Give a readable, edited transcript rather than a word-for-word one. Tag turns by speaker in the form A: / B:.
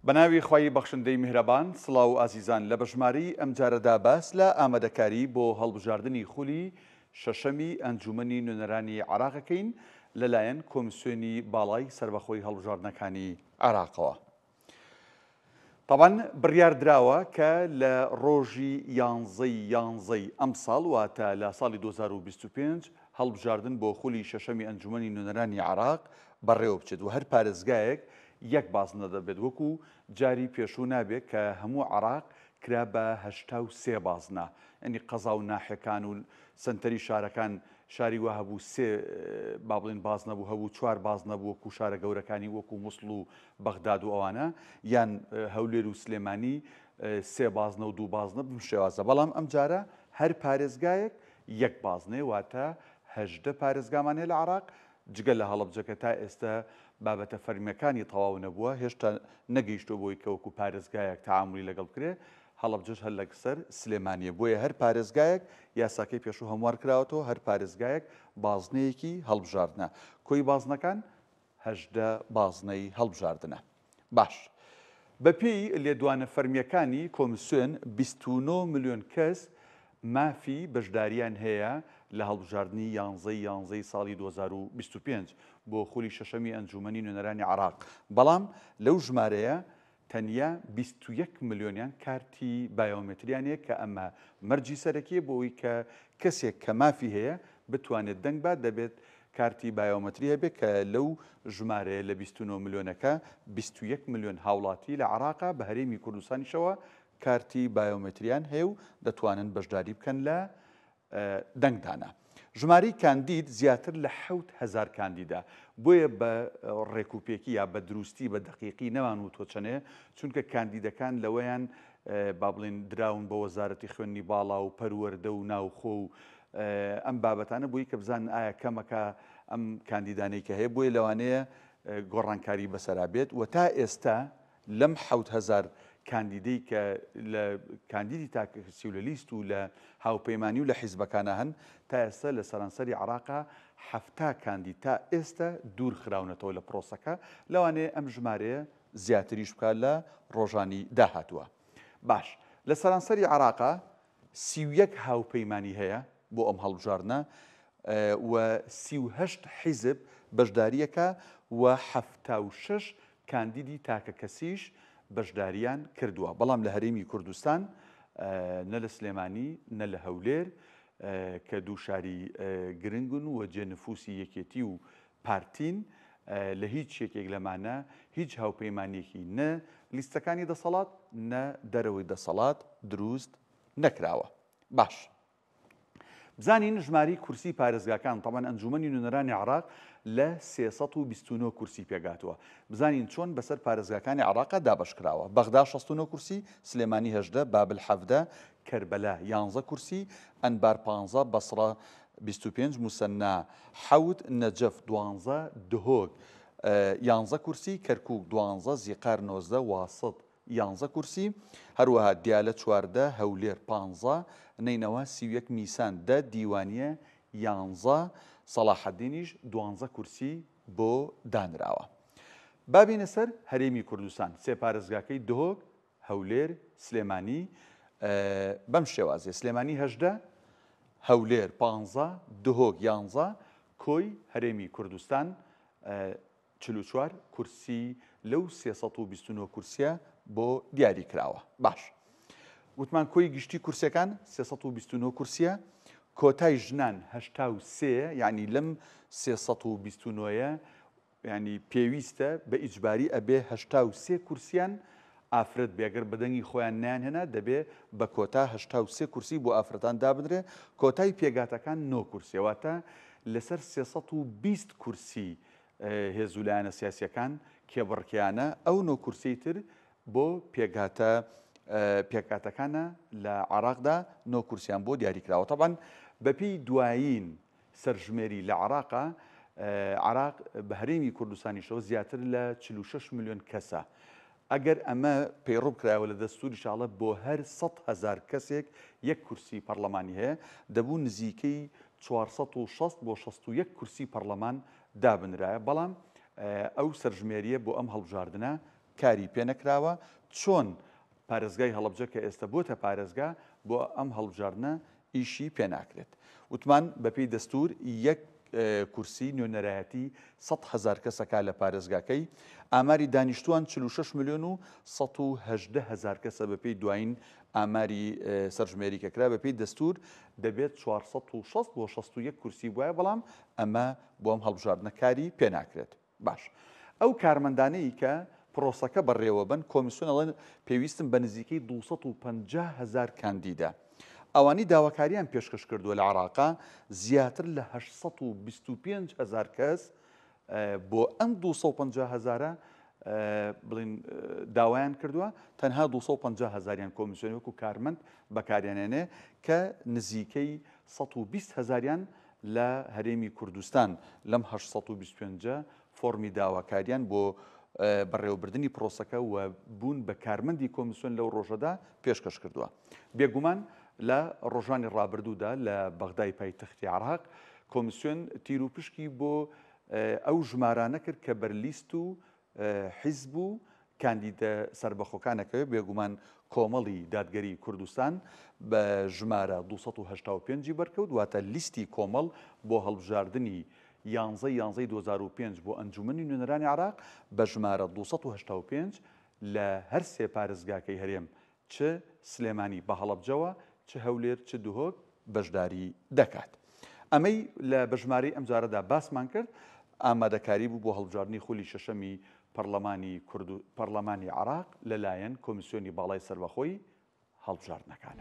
A: بەناوی خۆی بەخشندەی میهرەبان سڵاو ئازیزان لە بەژماری ئەم جارەدا باس لە ئامادەکاری بۆ هەڵبژاردننی خولی شەشەمی ئەنجومەنی نوێنەرانی عراقەکەین لەلایەن کۆمیسیۆنی باڵای سربەخۆی هەڵبژاردنەکانی عراقەوە. طبعاً بڕیار دراوە کە لە ڕۆژی یانزەی ئەم ساڵ واتە لە ساڵی 2025 هەڵبژاردن بۆ خولی شەشەمی ئەنجومەنی نوێنەرانی عراق بەڕێوە بچێت و هەر پارێزگایەک یەک بازنە دەبێت وەکو جاری پێشوو نابێت کە هەموو عراق کرا بە 83 بازنە ئەنی قەزا و ناحەکان و سنتەری شارەکان شاری وە هەبوو سێ با بڵێن باز نەبوو هەبوو چوار باز نەبوو وەکو شارە گەورەکانی وەکو مووسڵ و بەغداد و ئەوانە یان هەولێر و سلێمانی سێ بازنە و دوو بازنە بم شێوازە بەڵام ئەم جارە هەر پارێزگایەک یەک بازنێ واتە 18 پارێزگامانێ لە عراق جگە لە هەڵەبجەکە تا ئێستا بابەتە فەرمیەکانی تەواو نەبووە هێشتا نەگەیشتۆ بۆی کە وەکو پارێزگایەک تەعاملی لەگەڵ کرێ هەڵەبجەش هەر لەسەر سلێمانیە بۆیە هەر پارێزگایەک یاساکەی پێشوو هەموار کراوەتەوە هەر پارێزگایەک بازنەیەکی هەڵبژاردنە کۆی بازنەکان 18 بازنەی هەڵبژاردنە باش بەپێی لێدوانە فەرمیەکانی کۆمیسیۆن 29 ملیۆن کەس مافی بەشداریان هەیە لە هەڵبژاردننی یانزەی ساڵی 2025 بۆ خولی شەشەمی ئەنجومەنی نوێنەرانی عراق بەڵام لەو ژمارەیە تەنیا 21 ملیۆنیان کارتی بایۆمتریانەیە کە ئەمە مەرجی سەرەکیە بۆەوەی کە کەسێک کە مافی هەیە بتوانێت دەنگ بات دەبێت کارتی بایۆمەتری هەبێت کە لەو ژمارەیە لە 29 ملیۆنەکە 21 ملیۆن هاوڵاتی لە عراقا بە هەرێمی کوردستانیشەوە کارتی بایۆمتریان هەیە و دەتوانن بەشداری بکەن لە دەنگدانە. ژمارەی کاندید زیاتر لە 7,000 کاندیدا بۆیە بە ڕێکوپێکی یا بە دروستی بە دقیقی نەمان و تۆچەنێ چونکە کاندیدەکان لەوەیان با بڵێن دراون بە وەزارەتی خوێندنی باڵا و پەروەردە و ناوخۆ و ئەم بابەتانە بۆی کە بزان ئایا کەمەکە ئەم کاندیدانەی کە هەیە بۆیە لەوانەیە گۆڕانکاری بەسەرا بێت و تا ئێستا لەم 7,000 کاندیدەی کە لە کاندیدی تاکەسی و لە لیست و لە هاوپەیمانی و لە حیزبەکانە هەن تا ئێستا لە سەرانسەری عراقا 7 کاندید تا ئێستا دوور خراونەتەوە لە پرۆسەکە لەوانەیە ئەم ژمارەیە زیاتریش بکات لە ڕۆژانی داهاتووە. باش لە سەرانسەری عراقا 31 هاوپەیمانی هەیە بۆ ئەم هەڵبژاردنە و 38 حیزب بەشداریەکە و 76 کاندیدی تاکە کەسیش بەشداریان کردووە بەڵام لە هەرێمی کوردستان نە لە سلێمانی نە لە هەولێر کە دوو شاری گرنگن و جێنفوسی یەکێتی و پارتین لە هیچ یەکێک لەمانە هیچ هاوپەیمانێکی نە لیستەکانی دەسەڵات نە دەرەوەی دەسەڵات دروست نەکراوە. باش بزانین ژماری کورسی پارێزگاکان تەمان ئەنجومەنی نوێنەرانی عراق لە 329 کورسی پێگاتووە بزانین چۆن بەسەر پارێزگاکانی عراقا دابەشکراوە بەغدا 69 کورسی سلێمانی 18 بابل 17 کەربەلا 11 کورسی ئەنبار 15 بەسڕە 25 موسەنا حەوت نەجەف 12 دهۆک 11 کورسی کەرکووک 12 زیقار 19 واسط 11 کورسی هەروەها دیالە 14 هەولێر 15 نینەوە 31 میسان 10 دیوانیە 11 سەلاحەدینیش 12 کورسی بۆ دانراوە. بابینە سەر هەرێمی کوردستان سێ پارێزگاکەی دهۆک هەولێر سلێمانی بەم شێوازێ سلێمانی 18 هەولێر 15 دهۆک 11 کۆی هەرێمی کوردستان 44 کورسی لەو 329 کورسیە بۆ دیاری کراوە. باش وتمان کۆی گشتی کورسەکان 329 کورسیە کۆتای ژنان 83 یعنی لەم 329ە ینی پێویستە بە ئیجباری ئەبێ 83 کورسیان ئافرەت بێگەر بەدەنگی خۆیان نیان هێنا دەبێ بە کۆتا 83 کورسی بۆ ئافرەتان دابدرێ کۆتای پێگاتەکان 9 کورسیەواتە لەسەر 320 کورسی هێزولایەنە سیاسیەکان کێبڕکیانە ئەو 9 کورسی تر بۆ پێکاتەکانە لە عراقدا 9 کورسیان بۆ دیاریکراوە طبعاً بەپێی دوایین سەرژمێری لە عراقا عراق بە هەرێمی کوردستانیشەوە زیاتر لە 46 ملیۆن کەسە ئەگەر ئەمە پەیڕوو کرایەوە لە دەستوری شاڵە بۆ هەر 100,000 کەسێک یەک کورسی پەرلەمانی هەیە دەبوو نزیکەی 460 بۆ 61 کورسی پەرلەمان دابنرایە بەڵام ئەو سەرژمێریە بۆ ئەم هەڵبژاردنە کاری پێ نەکراوە چۆن پارێزگای هەڵەبجە کە ئێستا بۆتە پارێزگا بۆ ئەم هەڵبژاردنە ئیشی پێ ناکرێت. وتمان بەپێی دەستور یەک کورسی نوێنەرایەتی 100,000 کەسەکە لە پارێزگاکەی، ئاماری دانیشتوان 46 ملیۆن و 118,000 کەسە بەپێی دوایین ئاماری سەرژمێریکەکرا بەپێی دەستور دەبێت 460 بۆ 61 کورسی وایە، بەڵام ئەمە بۆ ئەم هەڵبژاردنە کاری پێ ناکرێت. باش ئەو کارمەندانەی کە پرۆسەکە بەڕێوە بن کۆمیسیۆن پێویستن بە نزیکەی 250,000 کاندیدا. ئەوانی داواکاریان پێشکەش کردووە لە عێراقا زیاتر لە 825,000 کەس بۆ ئەم 250,000 بڵین داوایان کردووە، تەنها 250,000یان کۆمیسیۆن وەکو کارمەند بەکاریانێنێ کە نزیکەی 120,000یان لە هەرێمی کوردستان لەم 825 فۆرمی داواکاریان بۆ بەڕێوەبردننی پرۆسەکە و بوون بە کارمەندی کۆمیسیۆن لەو ڕۆژەدا پێشکەش کردووە. بێگومان لە ڕۆژانی ڕابردوودا لە بەغدای پایتەختی عێراق کۆمیسیۆن تیر و پشکی بۆ ئەو ژمارانە کرد کە بەرلیست و حیزب و کاندیدە سربەخۆکانەکەوێت. بێگومان کۆمەڵی دادگەری کوردستان بە ژمارە 285 بەرکەوت، واتە لیستی کۆمەڵ بۆ هەڵبژاردننی 11/11/2005 بۆ ئەنجومەنی نوێنەرانی عێراق بە ژمارە 285 لە هەر سێ پارێزگاکەی هەرێم چ سلێمانی بە هەڵەبجەوە چ هەولێر چ دوهۆک بەشداری دەکات. ئەمەی لە بەژمارەی ئەم جارەدا باسمان کرد ئامادەکاری بوو بۆ هەڵبژاردننی خولی شەشەمی پەرلەمانی عێراق لەلایەن کۆمیسیۆنی باڵای سەربەخۆی هەڵبژاردنەکانەوە.